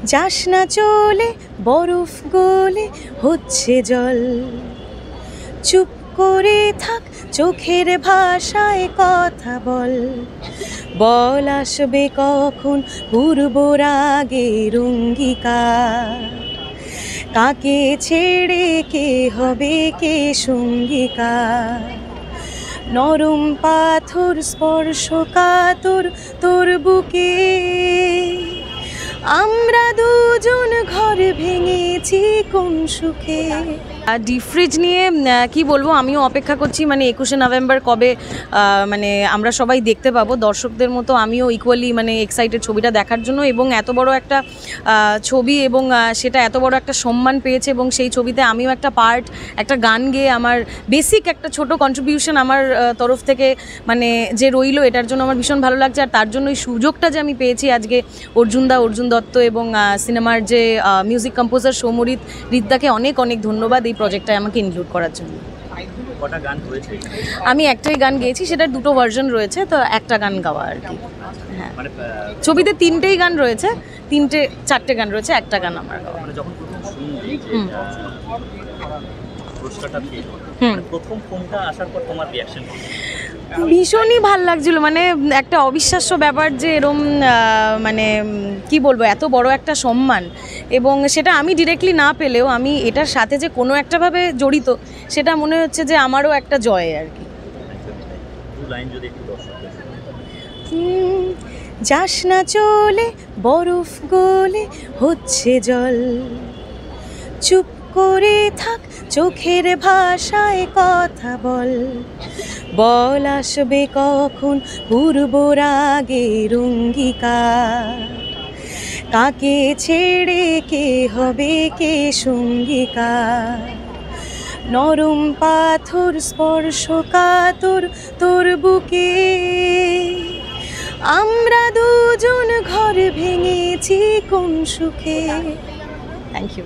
যাস না চলে বরফ গলে হচ্ছে জল, চুপ করে থাক চোখের ভাষায় কথা বল, বল আসবে কখন পূর্ব রাগের অঙ্গীকার, কাকে ছেড়ে কে হবে কে সঙ্গীকার, নরম পাথর স্পর্শ কাতর তোর বুকে, আমরা দুজন ঘর ভেঙেছি কোন সুখে। ডিপ ফ্রিজ নিয়ে কি বলবো, আমিও অপেক্ষা করছি মানে 21শে নভেম্বর কবে মানে আমরা সবাই দেখতে পাবো। দর্শকদের মতো আমিও ইকুয়ালি মানে এক্সাইটেড ছবিটা দেখার জন্য, এবং এত বড় একটা ছবি এবং সেটা এত বড় একটা সম্মান পেয়েছে, এবং সেই ছবিতে আমিও একটা পার্ট, একটা গান গেয়ে আমার বেসিক একটা ছোট কন্ট্রিবিউশন আমার তরফ থেকে মানে যে রইলো, এটার জন্য আমার ভীষণ ভালো লাগছে। আর তার জন্য এই সুযোগটা যে আমি পেয়েছি আজকে অর্জুন দত্ত এবং সিনেমার যে মিউজিক কম্পোজার সৌম্য রিদ্দাকে অনেক অনেক ধন্যবাদ এই প্রজেক্টটায় আমাকে ইনক্লুড করার জন্য। আমি একটাই গান গেয়েছি, সেটার দুটো ভার্জন রয়েছে, তো একটা গান গাওয়া আর কি। হ্যাঁ, ছবিতে 3টেই গান রয়েছে, 4টে গান রয়েছে, একটা গান আমার গাওয়া। ভীষণই ভাল লাগছিল, মানে একটা অবিশ্বাস্য ব্যাপার যে এরম মানে কি বলবো, এত বড় একটা সম্মান, এবং সেটা আমি ডিরেক্টলি না পেলেও আমি এটার সাথে যে কোনো একটাভাবে জড়িত, সেটা মনে হচ্ছে যে আমারও একটা জয় আর কি। যাস না চলে বরফ গলে হচ্ছে জল, চুপ করে থাক চোখের ভাষায় কথা বল, বল আসবে কখন পূর্ব রাগের অঙ্গীকার, কাকে ছেড়ে কে হবে কে সঙ্গীকার, নরম পাথর স্পর্শ কাতর তোর বুকে, আমরা দুজন ঘর ভেঙেছি কোন সুখে। Thank you.